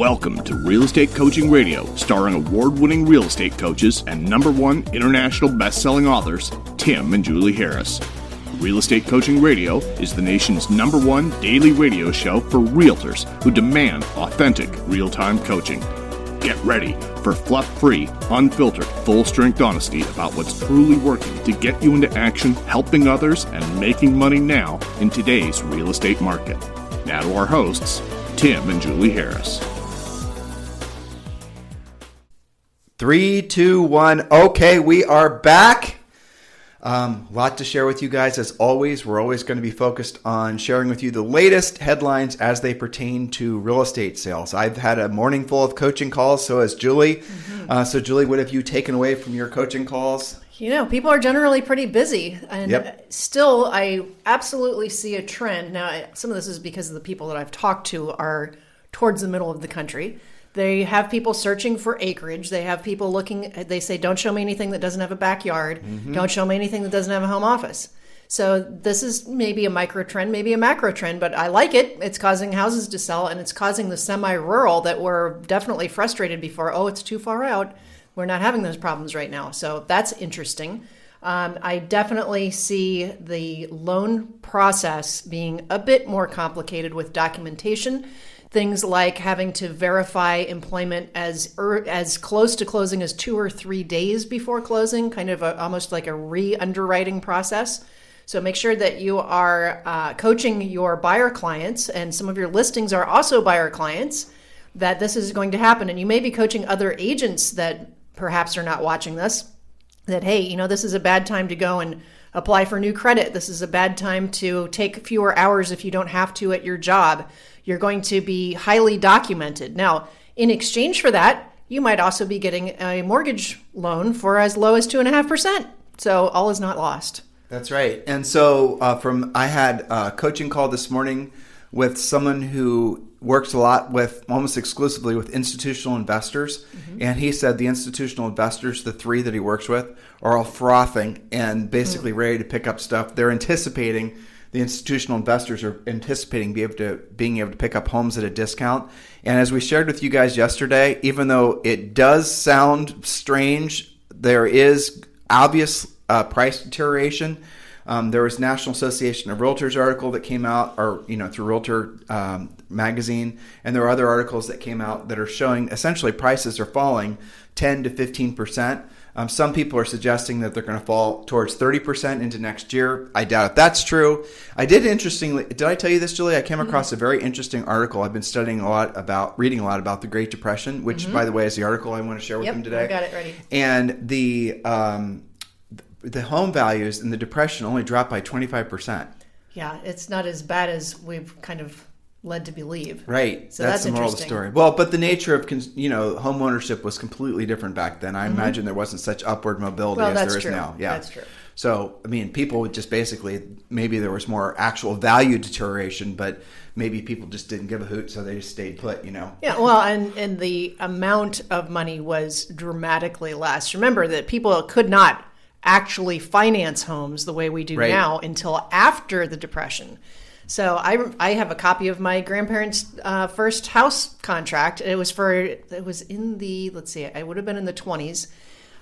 Welcome to Real Estate Coaching Radio, starring award-winning real estate coaches and #1 international best-selling authors, Tim and Julie Harris. Real Estate Coaching Radio is the nation's #1 daily radio show for realtors who demand authentic, real-time coaching. Get ready for fluff-free, unfiltered, full-strength honesty about what's truly working to get you into action, helping others, and making money now in today's real estate market. Now to our hosts, Tim and Julie Harris. 3, 2, 1. Okay, we are back. Lot to share with you guys. As always, we're always going to be focused on sharing with you the latest headlines as they pertain to real estate sales. I've had a morning full of coaching calls, so has Julie. So Julie, what have you taken away from your coaching calls? You know, people are generally pretty busy, and Yep. Still, I absolutely see a trend. Now, some of this is because of the people that I've talked to are towards the middle of the country. They have people searching for acreage. They have people looking, they say, don't show me anything that doesn't have a backyard. Don't show me anything that doesn't have a home office. So this is maybe a micro trend, maybe a macro trend, but I like it. It's causing houses to sell, and it's causing the semi-rural that were definitely frustrated before. Oh, it's too far out. We're not having those problems right now. So that's interesting. I definitely see the loan process being a bit more complicated with documentation. Things like having to verify employment as close to closing as 2 or 3 days before closing, kind of almost like a re-underwriting process. So make sure that you are coaching your buyer clients, and some of your listings are also buyer clients, that this is going to happen. And you may be coaching other agents that perhaps are not watching this, that, hey, you know, this is a bad time to go and apply for new credit. This is a bad time to take fewer hours if you don't have to at your job. You're going to be highly documented. Now, in exchange for that, you might also be getting a mortgage loan for as low as 2.5%. So all is not lost. That's right. And so I had a coaching call this morning with someone who works a lot with, almost exclusively with institutional investors. And he said the institutional investors, the 3 that he works with, are all frothing and basically ready to pick up stuff. They're anticipating, the institutional investors are anticipating being able to pick up homes at a discount. And as we shared with you guys yesterday, even though it does sound strange, there is obvious price deterioration. There was National Association of Realtors article that came out, or through Realtor magazine, and there are other articles that came out that are showing essentially prices are falling 10 to 15%. Some people are suggesting that they're going to fall towards 30% into next year. I doubt if that's true. Did I tell you this, Julie? I came across a very interesting article. I've been reading a lot about the Great Depression, which, by the way, is the article I want to share with you today. I got it ready. And the home values in the Depression only dropped by 25%. Yeah, it's not as bad as we've kind of led to believe. Right. So that's the moral of the story. Well, but the nature of home ownership was completely different back then. I imagine there wasn't such upward mobility as there is now. Yeah, that's true. So, I mean, people would just basically, maybe there was more actual value deterioration, but maybe people just didn't give a hoot, so they just stayed put, Yeah, well, and the amount of money was dramatically less. Remember that people could not actually finance homes the way we do now until after the Depression. So I have a copy of my grandparents' first house contract. It was in the, let's see, I would have been in the 20s,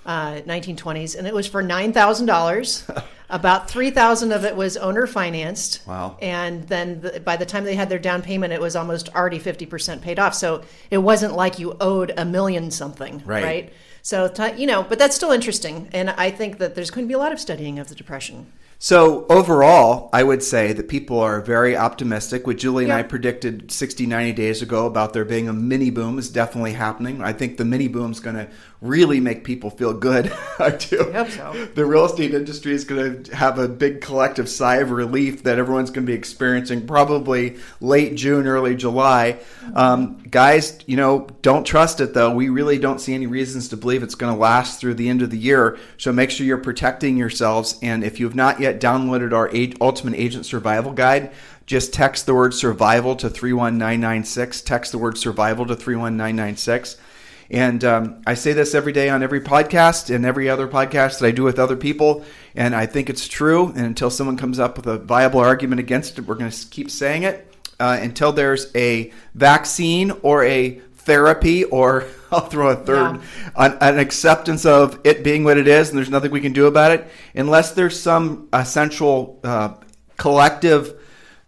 1920s, and it was for $9,000. About $3,000 of it was owner financed. Wow. And then by the time they had their down payment, it was almost already 50% paid off. So it wasn't like you owed $1 million something, right? So, but that's still interesting. And I think that there's going to be a lot of studying of the Depression. So overall, I would say that people are very optimistic. What Julie and I predicted 60, 90 days ago about there being a mini boom is definitely happening. I think the mini boom is going to really make people feel good. I do. I hope so. The real estate industry is going to have a big collective sigh of relief that everyone's going to be experiencing probably late June, early July. Guys, don't trust it though. We really don't see any reasons to believe it's going to last through the end of the year. So make sure you're protecting yourselves. And if you have not yet downloaded our Ultimate Agent Survival Guide, just text the word survival to 31996. Text the word survival to 31996. And I say this every day on every podcast and every other podcast that I do with other people. And I think it's true. And until someone comes up with a viable argument against it, we're going to keep saying it until there's a vaccine or a therapy, or I'll throw a third, an acceptance of it being what it is and there's nothing we can do about it, unless there's some essential collective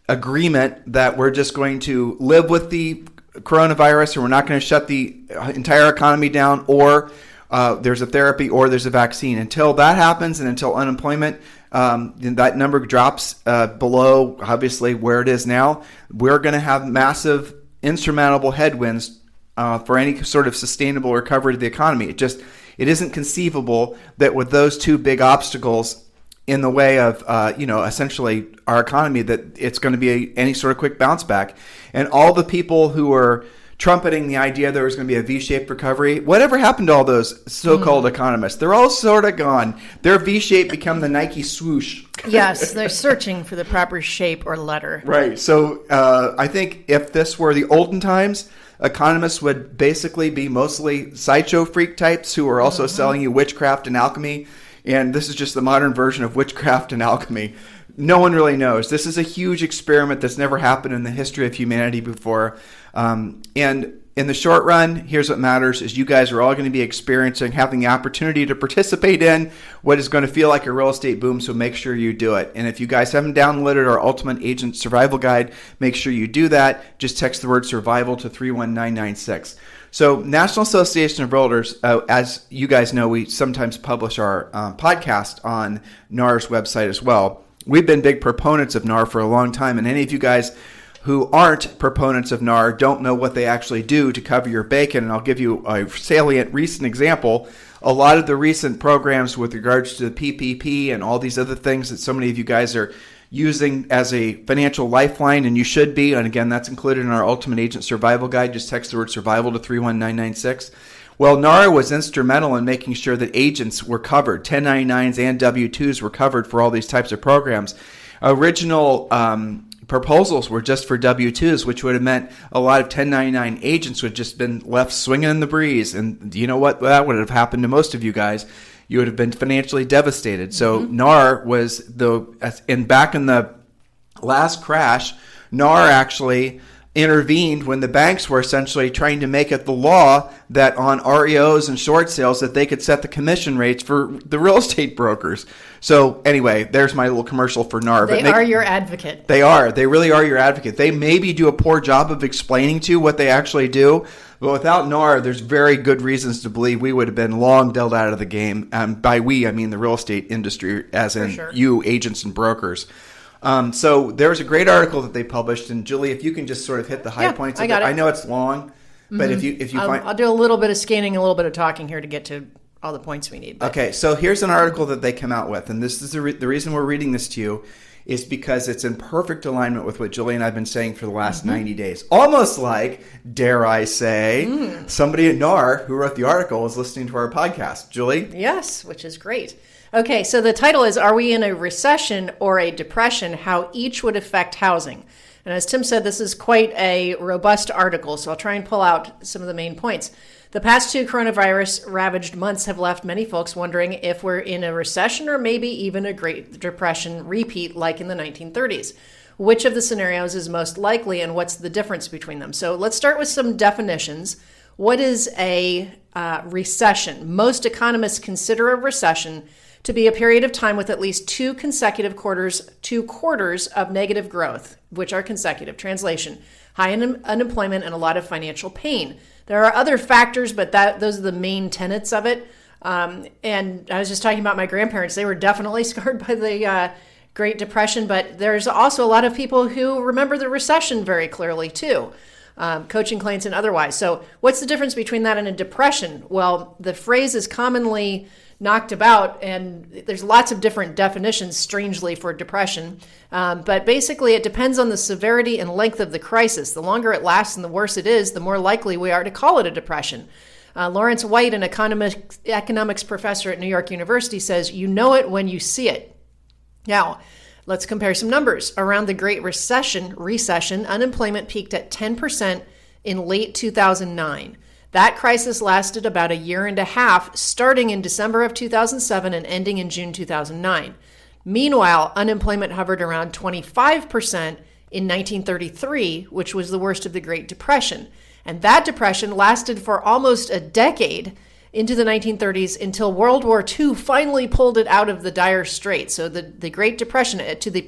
agreement that we're just going to live with the coronavirus and we're not going to shut the entire economy down, or there's a therapy or there's a vaccine. Until that happens and until unemployment, that number drops below, obviously, where it is now, we're going to have massive, insurmountable headwinds for any sort of sustainable recovery to the economy. It isn't conceivable that with those two big obstacles in the way of, essentially our economy, that it's going to be any sort of quick bounce back. And all the people who are trumpeting the idea there was going to be a V-shaped recovery, whatever happened to all those so-called economists? They're all sort of gone. Their V-shape become the Nike swoosh. Yes, they're searching for the proper shape or letter. Right. So I think if this were the olden times, economists would basically be mostly sideshow freak types who are also selling you witchcraft and alchemy. And this is just the modern version of witchcraft and alchemy. No one really knows. This is a huge experiment that's never happened in the history of humanity before. And in the short run, here's what matters is you guys are all going to be experiencing, having the opportunity to participate in what is going to feel like a real estate boom, so make sure you do it. And if you guys haven't downloaded our Ultimate Agent Survival Guide, make sure you do that. Just text the word survival to 31996. So National Association of Realtors, as you guys know, we sometimes publish our podcast on NAR's website as well. We've been big proponents of NAR for a long time, and any of you guys who aren't proponents of NAR don't know what they actually do to cover your bacon. And I'll give you a salient recent example. A lot of the recent programs with regards to the PPP and all these other things that so many of you guys are using as a financial lifeline, and you should be, and again, that's included in our Ultimate Agent Survival Guide. Just text the word survival to 31996. Well, NAR was instrumental in making sure that agents were covered. 1099s and W-2s were covered for all these types of programs. Original proposals were just for W-2s, which would have meant a lot of 1099 agents would have just been left swinging in the breeze. And you know what? That would have happened to most of you guys. You would have been financially devastated. So NAR was back in the last crash, NAR actually intervened when the banks were essentially trying to make it the law that on REOs and short sales that they could set the commission rates for the real estate brokers. So anyway, there's my little commercial for NAR. They are your advocate. They are. They really are your advocate. They maybe do a poor job of explaining to you what they actually do, but without NAR, there's very good reasons to believe we would have been long dealt out of the game. By we, I mean the real estate industry, as in you, agents and brokers. So there was a great article that they published, and Julie, if you can just sort of hit the high points of it. I know it's long, but if you I'll do a little bit of scanning, a little bit of talking here to get to all the points we need. Okay, so here's an article that they come out with, and this is the reason we're reading this to you is because it's in perfect alignment with what Julie and I have been saying for the last 90 days. Almost like, dare I say, somebody at NAR who wrote the article is listening to our podcast. Julie? Yes, which is great. Okay, so the title is, Are We in a Recession or a Depression? How Each Would Affect Housing. And as Tim said, this is quite a robust article, so I'll try and pull out some of the main points. The past 2 coronavirus-ravaged months have left many folks wondering if we're in a recession or maybe even a Great Depression repeat like in the 1930s. Which of the scenarios is most likely and what's the difference between them? So let's start with some definitions. What is a recession? Most economists consider a recession to be a period of time with at least 2 consecutive quarters of negative growth, which are consecutive. Translation, high unemployment and a lot of financial pain. There are other factors, but those are the main tenets of it. And I was just talking about my grandparents. They were definitely scarred by the Great Depression, but there's also a lot of people who remember the recession very clearly too. Coaching clients and otherwise. So what's the difference between that and a depression? Well, the phrase is commonly knocked about, and there's lots of different definitions, strangely, for depression. But basically, it depends on the severity and length of the crisis. The longer it lasts and the worse it is, the more likely we are to call it a depression. Lawrence White, an economics professor at New York University, says, you know it when you see it. Now, let's compare some numbers. Around the Great Recession, unemployment peaked at 10% in late 2009. That crisis lasted about a year and a half, starting in December of 2007 and ending in June 2009. Meanwhile, unemployment hovered around 25% in 1933, which was the worst of the Great Depression. And that depression lasted for almost a decade into the 1930s until World War II finally pulled it out of the dire straits. So the Great Depression, to the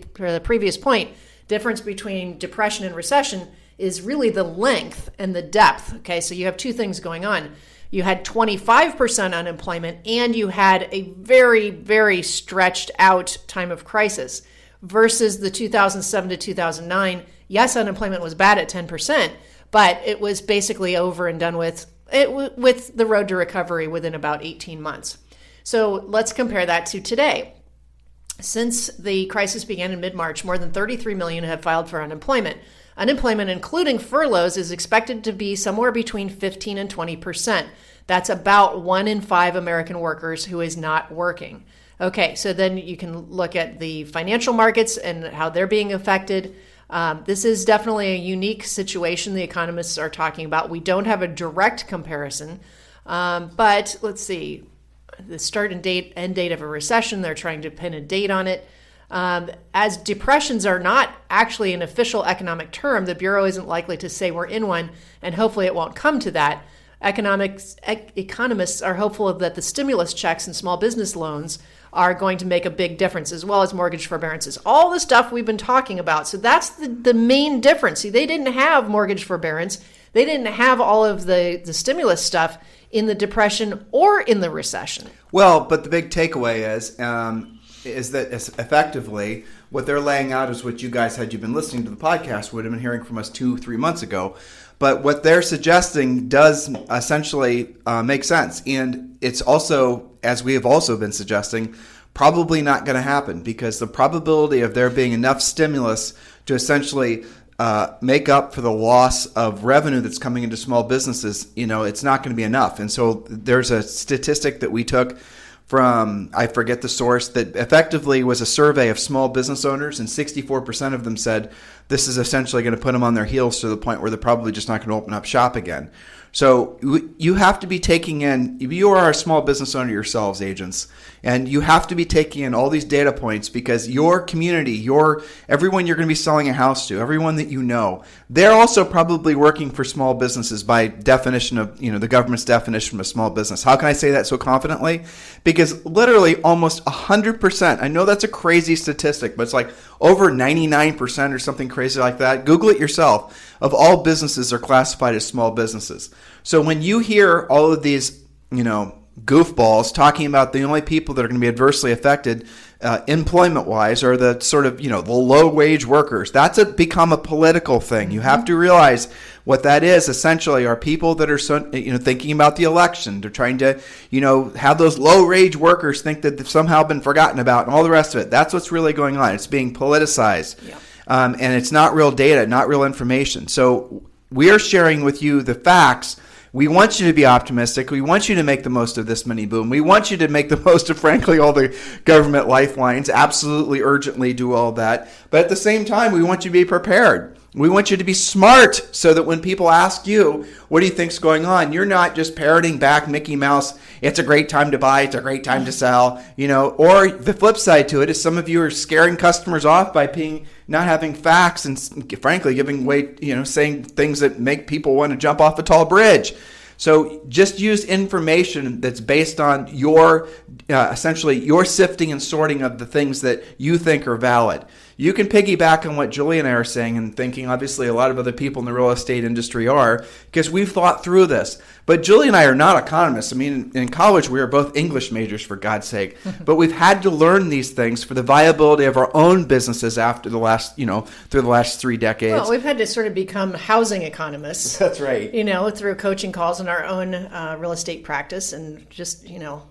previous point, difference between depression and recession is really the length and the depth. Okay, so you have two things going on. You had 25% unemployment, and you had a very, very stretched out time of crisis versus the 2007 to 2009. Yes, unemployment was bad at 10%, but it was basically over and done with the road to recovery within about 18 months. So let's compare that to today. Since the crisis began in mid-March, more than 33 million have filed for unemployment. Unemployment, including furloughs, is expected to be somewhere between 15 and 20%. That's about 1 in 5 American workers who is not working. Okay, so then you can look at the financial markets and how they're being affected. This is definitely a unique situation the economists are talking about. We don't have a direct comparison, but let's see. The start and end date of a recession, they're trying to pin a date on it. As depressions are not actually an official economic term, the Bureau isn't likely to say we're in one, and hopefully it won't come to that. Economists are hopeful that the stimulus checks and small business loans are going to make a big difference, as well as mortgage forbearances. All the stuff we've been talking about. So that's the main difference. See, they didn't have mortgage forbearance. They didn't have all of the stimulus stuff in the Depression or in the recession. Well, but the big takeaway is that effectively what they're laying out is what you guys, had you been listening to the podcast, would have been hearing from us 2-3 months ago. But what they're suggesting does essentially make sense. And it's also, as we have also been suggesting, probably not going to happen, because the probability of there being enough stimulus to essentially make up for the loss of revenue that's coming into small businesses, it's not going to be enough. And so there's a statistic that we took from, I forget the source, that effectively was a survey of small business owners, and 64% of them said this is essentially going to put them on their heels to the point where they're probably just not going to open up shop again. So you have to be taking in, you are a small business owner yourselves, agents, and you have to be taking in all these data points, because your community, everyone you're going to be selling a house to, everyone that you know, they're also probably working for small businesses by definition of, the government's definition of a small business. How can I say that so confidently? Because literally almost 100%, I know that's a crazy statistic, but it's like over 99% or something crazy like that. Google it yourself. Of all businesses are classified as small businesses. So when you hear all of these, goofballs talking about the only people that are going to be adversely affected employment-wise are the sort of, the low-wage workers, that's become a political thing. You have to realize what that is essentially are people that are thinking about the election. They're trying to, have those low-wage workers think that they've somehow been forgotten about and all the rest of it. That's what's really going on. It's being politicized. Yeah. And it's not real data, not real information. So we are sharing with you the facts. We want you to be optimistic. We want you to make the most of this mini boom. We want you to make the most of, frankly, all the government lifelines. Absolutely, urgently do all that. But at the same time, we want you to be prepared. We want you to be smart so that when people ask you, what do you think's going on? You're not just parroting back Mickey Mouse, it's a great time to buy, it's a great time to sell, or the flip side to it is some of you are scaring customers off by not having facts and frankly giving way, saying things that make people want to jump off a tall bridge. So just use information that's based on your, essentially your sifting and sorting of the things that you think are valid. You can piggyback on what Julie and I are saying and thinking, obviously a lot of other people in the real estate industry are, because we've thought through this. But Julie and I are not economists. I mean, in college we were both English majors, for God's sake. But we've had to learn these things for the viability of our own businesses after the last, through the last 3 decades. Well, we've had to sort of become housing economists. That's right. Through coaching calls in our own real estate practice, and just,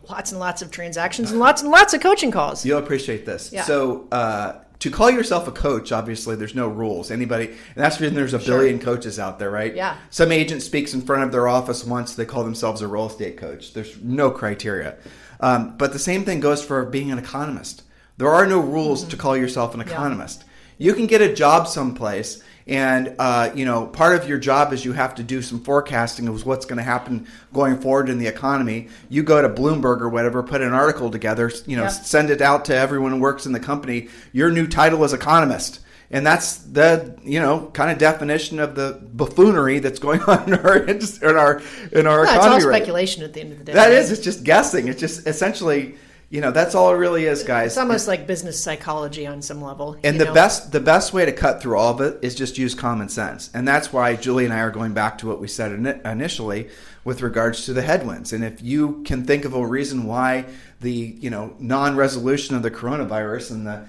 lots and lots of transactions and lots of coaching calls. You'll appreciate this. Yeah. So, to call yourself a coach, obviously, there's no rules. Anybody, and that's because there's a billion coaches out there, right? Yeah. Some agent speaks in front of their office once, they call themselves a real estate coach. There's no criteria. But the same thing goes for being an economist. There are no rules to call yourself an economist. You can get a job someplace, and part of your job is you have to do some forecasting of what's going to happen going forward in the economy. You go to Bloomberg or whatever, put an article together, send it out to everyone who works in the company. Your new title is economist. And that's the, kind of definition of the buffoonery that's going on in our economy. It's all right? Speculation at the end of the day. That is. It's just guessing. It's just essentially, that's all it really is, guys. It's almost like business psychology on some level. And the best way to cut through all of it is just use common sense. And that's why Julie and I are going back to what we said initially with regards to the headwinds. And if you can think of a reason why the, non-resolution of the coronavirus and the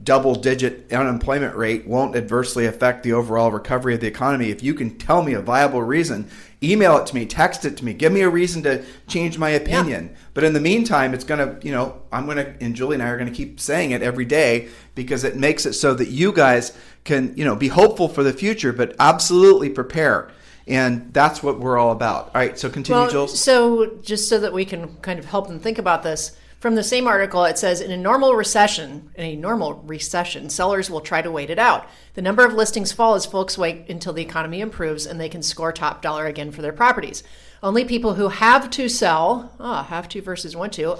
double-digit unemployment rate won't adversely affect the overall recovery of the economy. If you can tell me a viable reason, email it to me, text it to me, give me a reason to change my opinion. Yeah. But in the meantime, it's going to, and Julie and I are going to keep saying it every day because it makes it so that you guys can, be hopeful for the future, but absolutely prepare. And that's what we're all about. All right, so continue, Jules. So just so that we can kind of help them think about this, from the same article, it says, in a normal recession, sellers will try to wait it out. The number of listings fall as folks wait until the economy improves and they can score top dollar again for their properties. Only people who have to sell, have to versus want to,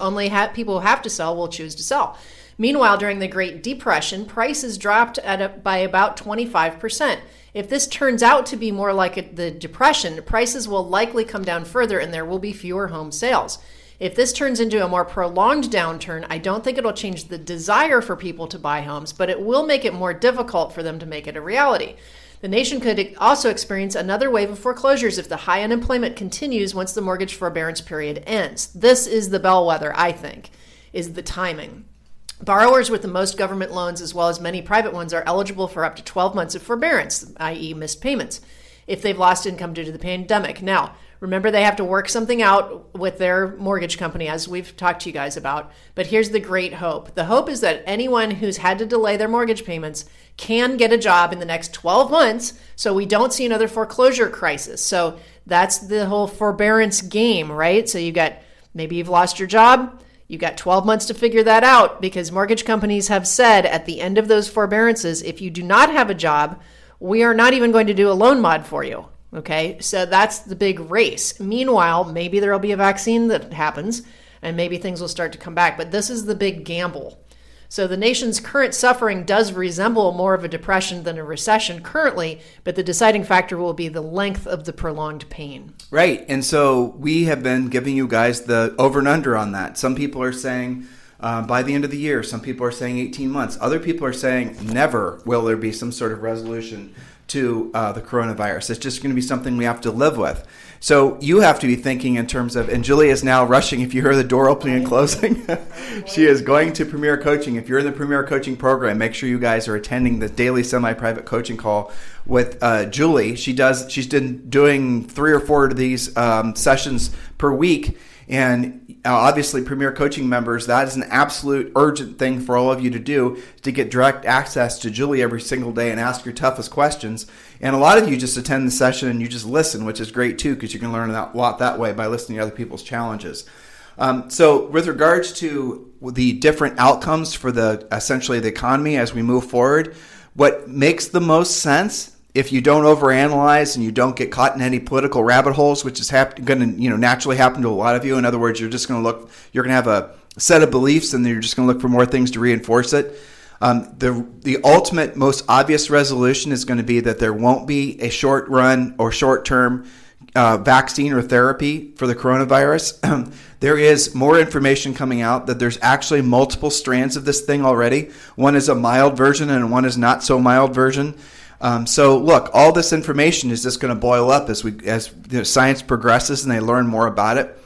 people who have to sell will choose to sell. Meanwhile, during the Great Depression, prices dropped by about 25%. If this turns out to be more like the Depression, prices will likely come down further and there will be fewer home sales. If this turns into a more prolonged downturn, I don't think it'll change the desire for people to buy homes, but it will make it more difficult for them to make it a reality. The nation could also experience another wave of foreclosures if the high unemployment continues once the mortgage forbearance period ends. This is the bellwether, I think, is the timing. Borrowers with the most government loans, as well as many private ones, are eligible for up to 12 months of forbearance, i.e. missed payments, if they've lost income due to the pandemic. Now, remember, they have to work something out with their mortgage company, as we've talked to you guys about. But here's the great hope. The hope is that anyone who's had to delay their mortgage payments can get a job in the next 12 months so we don't see another foreclosure crisis. So that's the whole forbearance game, right? So maybe you've lost your job. You've got 12 months to figure that out because mortgage companies have said at the end of those forbearances, if you do not have a job, we are not even going to do a loan mod for you. Okay, so that's the big race. Meanwhile, maybe there will be a vaccine that happens and maybe things will start to come back. But this is the big gamble. So the nation's current suffering does resemble more of a depression than a recession currently, but the deciding factor will be the length of the prolonged pain. Right. And so we have been giving you guys the over and under on that. Some people are saying by the end of the year. Some people are saying 18 months. Other people are saying never will there be some sort of resolution to the coronavirus. It's just going to be something we have to live with. So you have to be thinking in terms of, and Julie is now rushing. If you hear the door opening and closing, she is going to Premier Coaching. If you're in the Premier Coaching program, make sure you guys are attending the daily semi-private coaching call with Julie. She's been doing 3 or 4 of these sessions per week. And obviously, Premier Coaching members, that is an absolute urgent thing for all of you to do, to get direct access to Julie every single day and ask your toughest questions. And a lot of you just attend the session and you just listen, which is great too, because you can learn a lot that way by listening to other people's challenges. So with regards to the different outcomes for essentially the economy as we move forward, what makes the most sense, if you don't overanalyze and you don't get caught in any political rabbit holes, which is going to naturally happen to a lot of you. In other words, you're just going to you're going to have a set of beliefs and then you're just going to look for more things to reinforce it. The ultimate, most obvious resolution is going to be that there won't be a short run or short term vaccine or therapy for the coronavirus. There is more information coming out that there's actually multiple strands of this thing already. One is a mild version and one is not so mild version. So look, all this information is just going to boil up as science progresses and they learn more about it.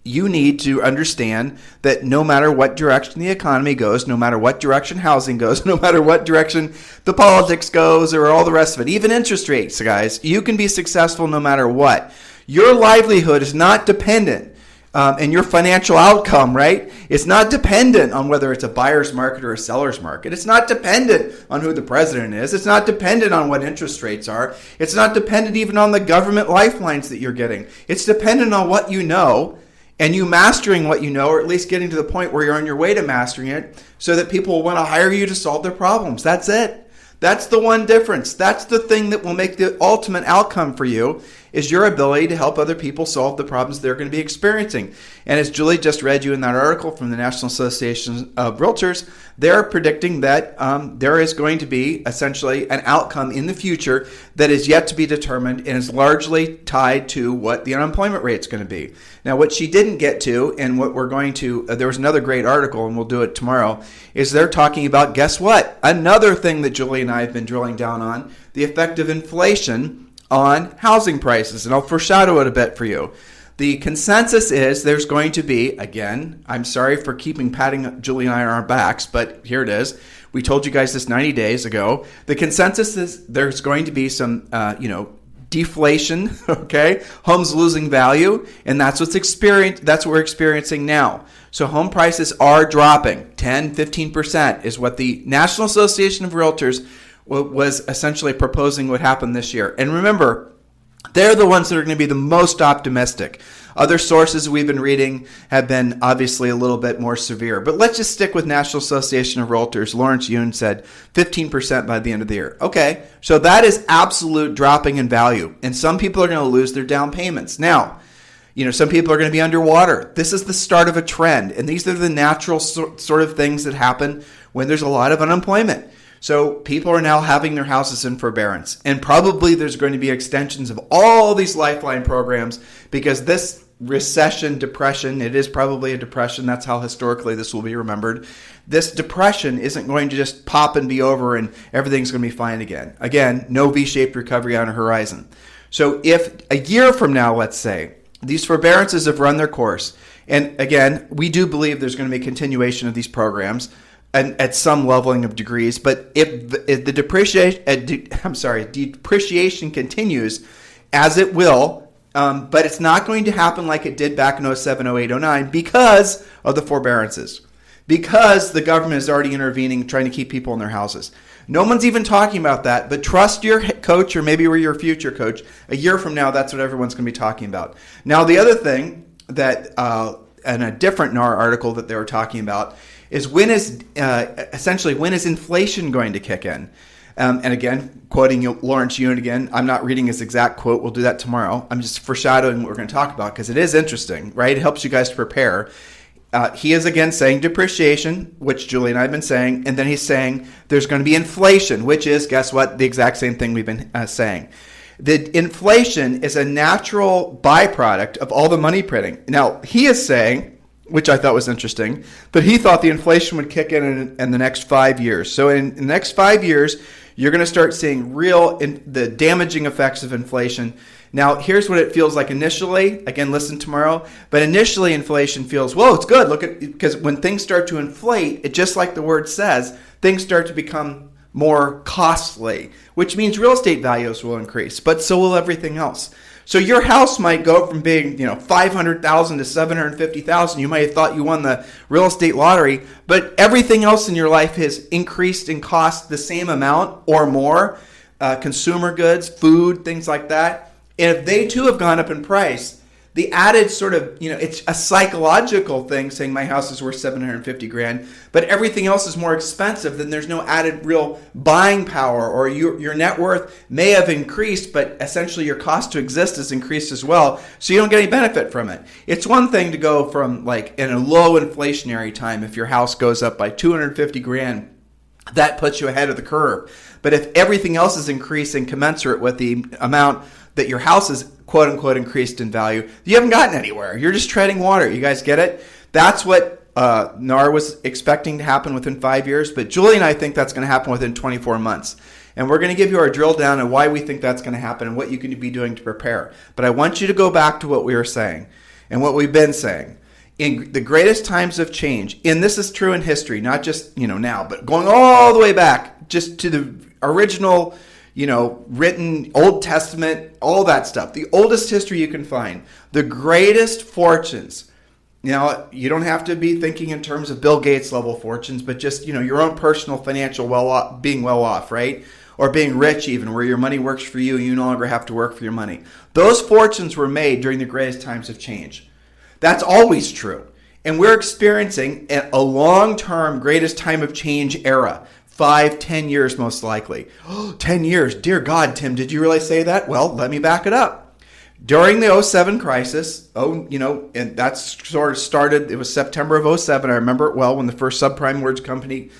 You need to understand that no matter what direction the economy goes, no matter what direction housing goes, no matter what direction the politics goes or all the rest of it, even interest rates, guys, you can be successful no matter what. Your livelihood is not dependent and your financial outcome, right? It's not dependent on whether it's a buyer's market or a seller's market. It's not dependent on who the president is. It's not dependent on what interest rates are. It's not dependent even on the government lifelines that you're getting. It's dependent on what you know and you mastering what you know, or at least getting to the point where you're on your way to mastering it so that people will want to hire you to solve their problems. That's it. That's the one difference. That's the thing that will make the ultimate outcome for you. is your ability to help other people solve the problems they're going to be experiencing. And as Julie just read you in that article from the National Association of Realtors, they're predicting that there is going to be essentially an outcome in the future that is yet to be determined and is largely tied to what the unemployment rate is going to be. Now, what she didn't get to, and what we're going to, there was another great article, and we'll do it tomorrow, is they're talking about, guess what? Another thing that Julie and I have been drilling down on, the effect of inflation on housing prices. And I'll foreshadow it a bit for you. The consensus is there's going to be, again, I'm sorry for keeping patting Julie and I on our backs, but here it is. We told you guys this 90 days ago. The consensus is there's going to be some, deflation, okay? Homes losing value, and that's what we're experiencing now. So home prices are dropping. 10, 15% is what the National Association of Realtors was essentially proposing would happen this year. And remember, they're the ones that are going to be the most optimistic. Other sources we've been reading have been obviously a little bit more severe. But let's just stick with National Association of Realtors. Lawrence Yun said 15% by the end of the year. Okay, so that is absolute dropping in value. And some people are going to lose their down payments. Now, some people are going to be underwater. This is the start of a trend. And these are the natural sort of things that happen when there's a lot of unemployment. So people are now having their houses in forbearance. And probably there's going to be extensions of all these lifeline programs because this recession, depression, it is probably a depression. That's how historically this will be remembered. This depression isn't going to just pop and be over and everything's going to be fine again. Again, no V-shaped recovery on the horizon. So if a year from now, let's say, these forbearances have run their course, and again, we do believe there's going to be a continuation of these programs, and at some leveling of degrees. But if the depreciation continues, as it will, but it's not going to happen like it did back in 07, 08, 09 because of the forbearances, because the government is already intervening, trying to keep people in their houses. No one's even talking about that, but trust your coach, or maybe your future coach. A year from now, that's what everyone's going to be talking about. Now, the other thing that, in a different NAR article that they were talking about, is when is inflation going to kick in? And again, quoting Lawrence Yun again, I'm not reading his exact quote. We'll do that tomorrow. I'm just foreshadowing what we're going to talk about because it is interesting, right? It helps you guys to prepare. He is again saying depreciation, which Julie and I have been saying, and then he's saying there's going to be inflation, which is, guess what, the exact same thing we've been saying. The inflation is a natural byproduct of all the money printing. Now, he is saying, which I thought was interesting, but he thought the inflation would kick in the next 5 years. So in the next 5 years, you're going to start seeing the damaging effects of inflation. Now, here's what it feels like initially. Again, listen tomorrow. But initially, inflation feels, whoa, it's good. Because when things start to inflate, it just like the word says, things start to become more costly, which means real estate values will increase, but so will everything else. So your house might go from being, $500,000 to $750,000. You might have thought you won the real estate lottery, but everything else in your life has increased in cost the same amount or more. Consumer goods, food, things like that. And if they too have gone up in price, the added sort of, it's a psychological thing saying my house is worth $750,000, but everything else is more expensive, then there's no added real buying power, or your net worth may have increased, but essentially your cost to exist has increased as well, so you don't get any benefit from it. It's one thing to go from in a low inflationary time, if your house goes up by $250,000, that puts you ahead of the curve. But if everything else is increasing commensurate with the amount that your house is quote unquote increased in value, you haven't gotten anywhere. You're just treading water. You guys get it? That's what NAR was expecting to happen within 5 years, but Julie and I think that's going to happen within 24 months. And we're going to give you our drill down on why we think that's going to happen and what you can be doing to prepare. But I want you to go back to what we were saying and what we've been saying. In the greatest times of change, and this is true in history, not just now, but going all the way back just to the original written Old Testament, all that stuff. The oldest history you can find. The greatest fortunes. Now, you don't have to be thinking in terms of Bill Gates level fortunes, but just, your own personal financial being well off, right? Or being rich even, where your money works for you and you no longer have to work for your money. Those fortunes were made during the greatest times of change. That's always true. And we're experiencing a long-term greatest time of change era. 5-10 years most likely. 10 years. Dear God, Tim, did you really say that? Well, let me back it up. During the 07 crisis, and that's sort of started, it was September of 07. I remember it well when the first subprime mortgage company,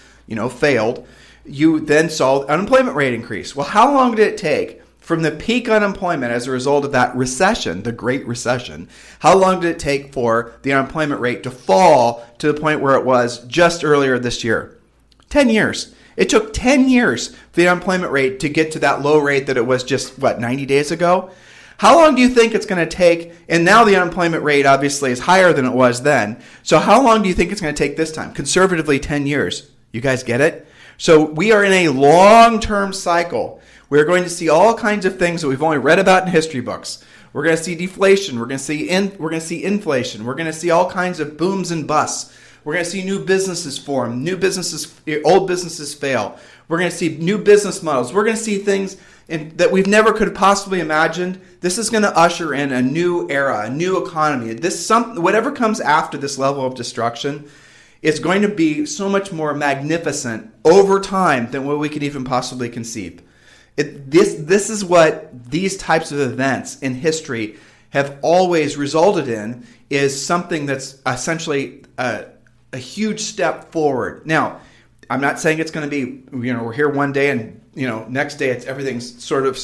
failed. You then saw unemployment rate increase. Well, how long did it take from the peak unemployment as a result of that recession, the Great Recession? How long did it take for the unemployment rate to fall to the point where it was just earlier this year? 10 years. It took 10 years for the unemployment rate to get to that low rate that it was just, 90 days ago? How long do you think it's going to take? And now the unemployment rate obviously is higher than it was then. So how long do you think it's going to take this time? Conservatively, 10 years. You guys get it? So we are in a long-term cycle. We're going to see all kinds of things that we've only read about in history books. We're going to see deflation. We're going to see inflation. We're going to see all kinds of booms and busts. We're going to see new businesses form, old businesses fail. We're going to see new business models. We're going to see things that we've never could have possibly imagined. This is going to usher in a new era, a new economy. Whatever comes after this level of destruction is going to be so much more magnificent over time than what we could even possibly conceive. This is what these types of events in history have always resulted in, is something that's essentially a huge step forward. Now, I'm not saying it's going to be, we're here one day and, next day everything's sort of,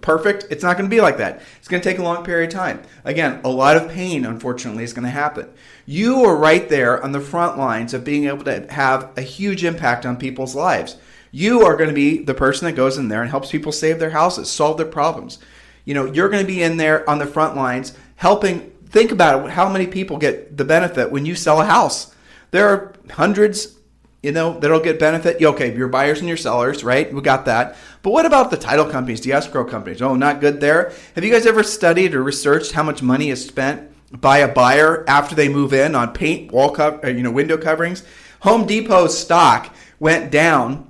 perfect. It's not going to be like that. It's going to take a long period of time. Again, a lot of pain, unfortunately, is going to happen. You are right there on the front lines of being able to have a huge impact on people's lives. You are going to be the person that goes in there and helps people save their houses, solve their problems. You're going to be in there on the front lines helping. Think about it, how many people get the benefit when you sell a house. There are hundreds, that'll get benefit. Okay, your buyers and your sellers, right? We got that. But what about the title companies, the escrow companies? Oh, not good there. Have you guys ever studied or researched how much money is spent by a buyer after they move in on paint, window coverings? Home Depot's stock went down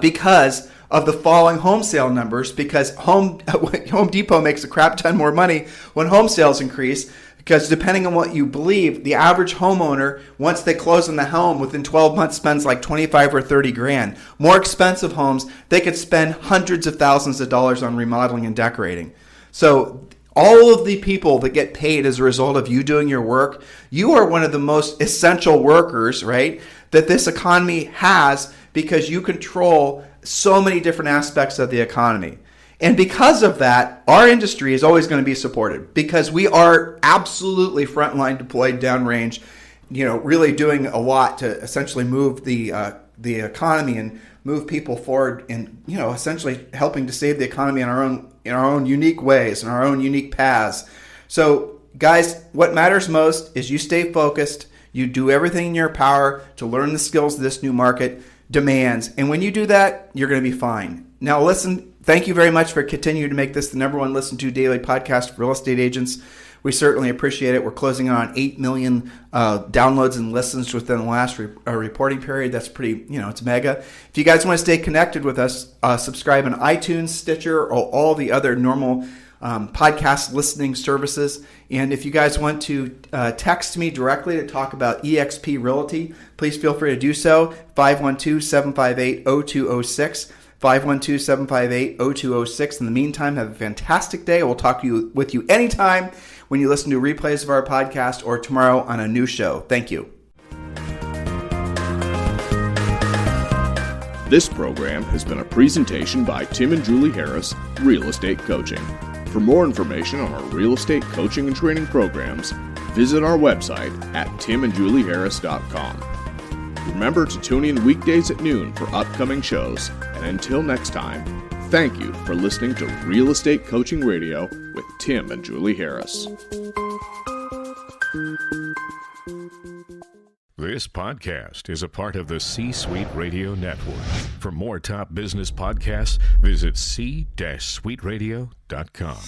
because of the falling home sale numbers, because Home Depot makes a crap ton more money when home sales increase. Because depending on what you believe, the average homeowner, once they close on the home, within 12 months spends like 25 or 30 grand. More expensive homes, they could spend hundreds of thousands of dollars on remodeling and decorating. So all of the people that get paid as a result of you doing your work, you are one of the most essential workers, right, that this economy has, because you control so many different aspects of the economy. And because of that, our industry is always going to be supported, because we are absolutely frontline deployed downrange, really doing a lot to essentially move the economy and move people forward, and essentially helping to save the economy in our own unique ways and our own unique paths. So, guys, what matters most is you stay focused. You do everything in your power to learn the skills this new market demands, and when you do that, you're going to be fine. Now, listen. Thank you very much for continuing to make this the number one listened to daily podcast for real estate agents. We certainly appreciate it. We're closing on 8 million downloads and listens within the last reporting period. That's pretty, it's mega. If you guys want to stay connected with us, subscribe on iTunes, Stitcher, or all the other normal podcast listening services. And if you guys want to text me directly to talk about eXp Realty, please feel free to do so. 512-758-0206. 512-758-0206. In the meantime, have a fantastic day. We'll talk with you anytime when you listen to replays of our podcast, or tomorrow on a new show. Thank you. This program has been a presentation by Tim and Julie Harris, Real Estate Coaching. For more information on our real estate coaching and training programs, visit our website at timandjulieharris.com. Remember to tune in weekdays at noon for upcoming shows. And until next time, thank you for listening to Real Estate Coaching Radio with Tim and Julie Harris. This podcast is a part of the C-Suite Radio Network. For more top business podcasts, visit c-suiteradio.com.